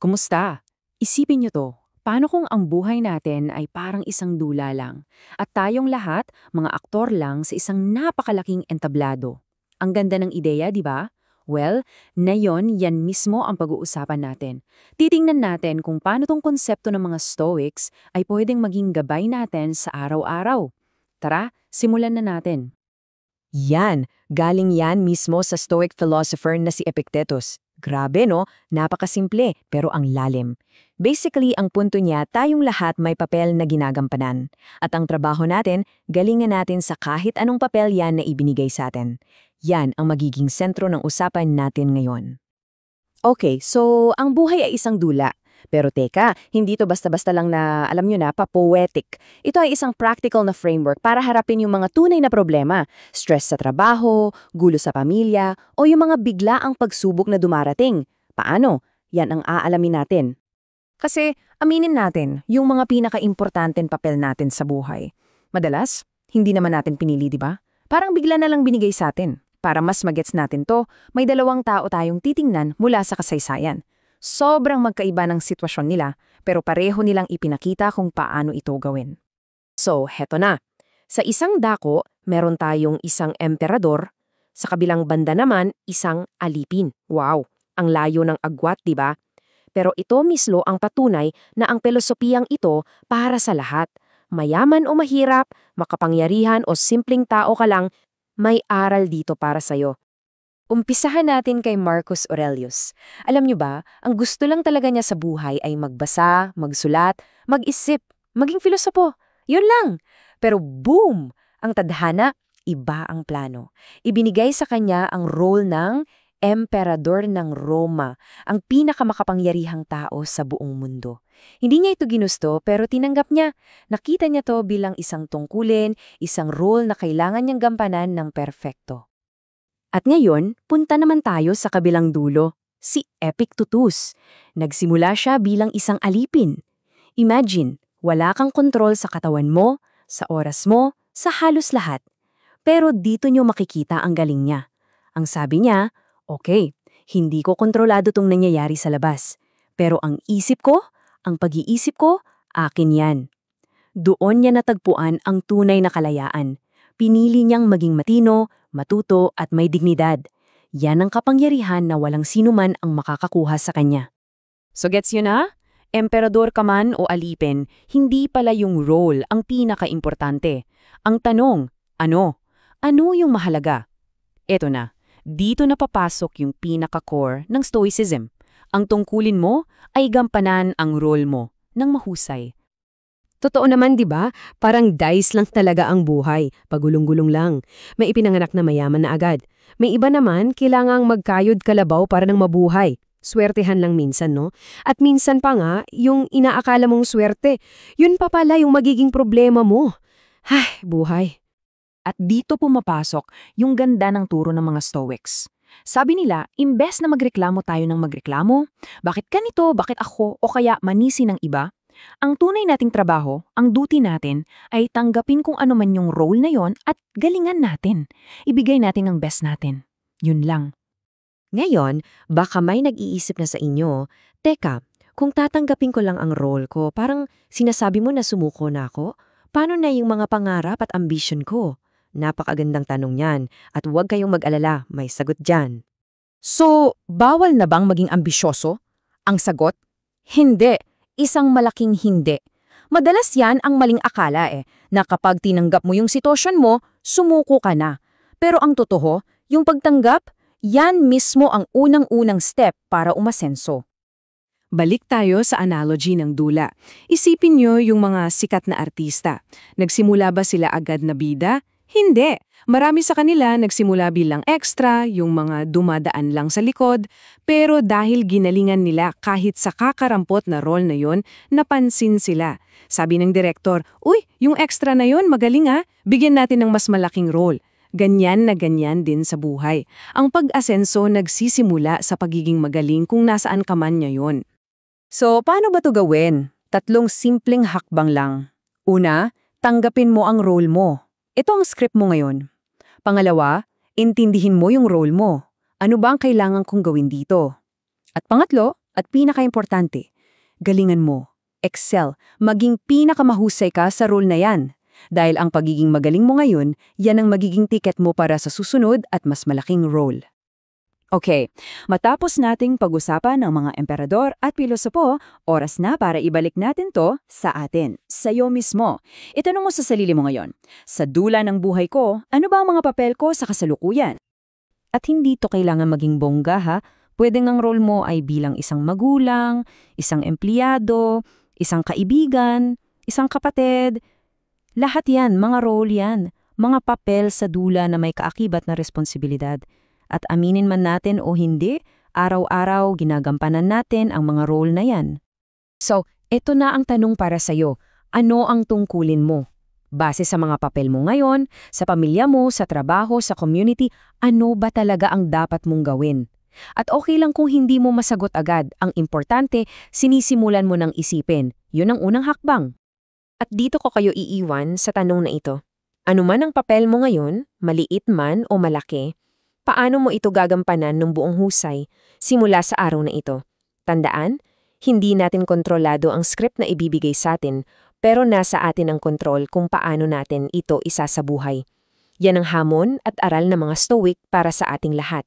Kumusta? Isipin niyo to, paano kung ang buhay natin ay parang isang dula lang at tayong lahat, mga aktor lang sa isang napakalaking entablado? Ang ganda ng ideya, di ba? Well, ngayon yan mismo ang pag-uusapan natin. Titingnan natin kung paano tong konsepto ng mga Stoics ay pwedeng maging gabay natin sa araw-araw. Tara, simulan na natin. Yan, galing yan mismo sa Stoic philosopher na si Epictetus. Grabe no, napakasimple pero ang lalim. Basically, ang punto niya, tayong lahat may papel na ginagampanan. At ang trabaho natin, galingan natin sa kahit anong papel yan na ibinigay sa atin. Yan ang magiging sentro ng usapan natin ngayon. Okay, so ang buhay ay isang dula. Pero teka, hindi to basta-basta lang na, alam nyo na, pa-poetic. Ito ay isang practical na framework para harapin yung mga tunay na problema. Stress sa trabaho, gulo sa pamilya, o yung mga biglaang pagsubok na dumarating. Paano? Yan ang aalamin natin. Kasi, aminin natin, yung mga pinaka-importanten papel natin sa buhay. Madalas, hindi naman natin pinili, di ba? Parang bigla na lang binigay sa atin. Para mas magets natin to, may dalawang tao tayong titingnan mula sa kasaysayan. Sobrang magkaiba ng sitwasyon nila, pero pareho nilang ipinakita kung paano ito gawin. So, heto na. Sa isang dako, meron tayong isang emperador, sa kabilang banda naman, isang alipin. Wow, ang layo ng agwat, di ba? Pero ito mismo ang patunay na ang filosofiyang ito para sa lahat. Mayaman o mahirap, makapangyarihan o simpleng tao ka lang, may aral dito para sa'yo. Umpisahan natin kay Marcus Aurelius. Alam niyo ba, ang gusto lang talaga niya sa buhay ay magbasa, magsulat, mag-isip, maging filosopo. Yun lang. Pero boom! Ang tadhana, iba ang plano. Ibinigay sa kanya ang role ng Emperador ng Roma, ang pinakamakapangyarihang tao sa buong mundo. Hindi niya ito ginusto pero tinanggap niya. Nakita niya to bilang isang tungkulin, isang role na kailangan niyang gampanan ng perpekto. At ngayon, punta naman tayo sa kabilang dulo, si Epictetus. Nagsimula siya bilang isang alipin. Imagine, wala kang kontrol sa katawan mo, sa oras mo, sa halos lahat. Pero dito nyo makikita ang galing niya. Ang sabi niya, okay, hindi ko kontrolado tong nangyayari sa labas. Pero ang isip ko, ang pag-iisip ko, akin yan. Doon niya natagpuan ang tunay na kalayaan. Pinili niyang maging matino, matuto at may dignidad. Yan ang kapangyarihan na walang sinuman ang makakakuha sa kanya. So gets yun na? Emperador ka man o alipin, hindi pala yung role ang pinaka-importante. Ang tanong, ano? Ano yung mahalaga? Eto na, dito na papasok yung pinaka-core ng Stoicism. Ang tungkulin mo ay gampanan ang role mo ng mahusay. Totoo naman, di ba? Parang dice lang talaga ang buhay. Pagulong-gulong lang. May ipinanganak na mayaman na agad. May iba naman, kailangang magkayod kalabaw para nang mabuhay. Swertehan lang minsan, no? At minsan pa nga, yung inaakala mong swerte, yun pa pala yung magiging problema mo. Ay, buhay. At dito pumapasok yung ganda ng turo ng mga Stoics. Sabi nila, imbes na magreklamo tayo ng magreklamo, bakit ganito, bakit ako, o kaya manisi ng iba, ang tunay nating trabaho, ang duty natin, ay tanggapin kung ano man yung role na yon at galingan natin. Ibigay natin ang best natin. Yun lang. Ngayon, baka may nag-iisip na sa inyo, teka, kung tatanggapin ko lang ang role ko, parang sinasabi mo na sumuko na ako? Paano na yung mga pangarap at ambition ko? Napakagandang tanong yan, at huwag kayong mag-alala, may sagot dyan. So, bawal na bang maging ambisyoso? Ang sagot? Hindi. Isang malaking hindi. Madalas yan ang maling akala na kapag tinanggap mo yung sitwasyon mo, sumuko ka na. Pero ang totoo, yung pagtanggap, yan mismo ang unang-unang step para umasenso. Balik tayo sa analogy ng dula. Isipin nyo yung mga sikat na artista. Nagsimula ba sila agad na bida? Hindi. Marami sa kanila nagsimula bilang extra, yung mga dumadaan lang sa likod, pero dahil ginalingan nila kahit sa kakarampot na role na yon, napansin sila. Sabi ng direktor, uy, yung extra na yon magaling bigyan natin ng mas malaking role. Ganyan na ganyan din sa buhay. Ang pag-asenso nagsisimula sa pagiging magaling kung nasaan ka man ngayon. So, paano ba to gawin? 3 simpleng hakbang lang. Una, tanggapin mo ang role mo. Ito ang script mo ngayon. Pangalawa, intindihin mo yung role mo. Ano ba ang kailangan kong gawin dito? At pangatlo, At pinakaimportante, galingan mo. Excel, maging pinakamahusay ka sa role na yan. Dahil ang pagiging magaling mo ngayon, yan ang magiging ticket mo para sa susunod at mas malaking role. Okay, matapos nating pag-usapan ng mga emperador at pilosopo, oras na para ibalik natin to sa atin, sa'yo mismo. Itanong mo sa sarili mo ngayon, sa dula ng buhay ko, ano ba ang mga papel ko sa kasalukuyan? At hindi to kailangan maging bongga ha. Pwedeng ang role mo ay bilang isang magulang, isang empleyado, isang kaibigan, isang kapatid. Lahat yan, mga role yan. Mga papel sa dula na may kaakibat na responsibilidad. At aminin man natin o hindi, araw-araw ginagampanan natin ang mga role na yan. So, eto na ang tanong para sa'yo. Ano ang tungkulin mo? Base sa mga papel mo ngayon, sa pamilya mo, sa trabaho, sa community, ano ba talaga ang dapat mong gawin? At okay lang kung hindi mo masagot agad. Ang importante, sinisimulan mo ng isipin. Yun ang unang hakbang. At dito ko kayo iiwan sa tanong na ito. Ano man ang papel mo ngayon, maliit man o malaki, paano mo ito gagampanan ng buong husay simula sa araw na ito? Tandaan, hindi natin kontrolado ang script na ibibigay sa atin, pero nasa atin ang kontrol kung paano natin ito isasabuhay. Yan ang hamon at aral ng mga Stoic para sa ating lahat.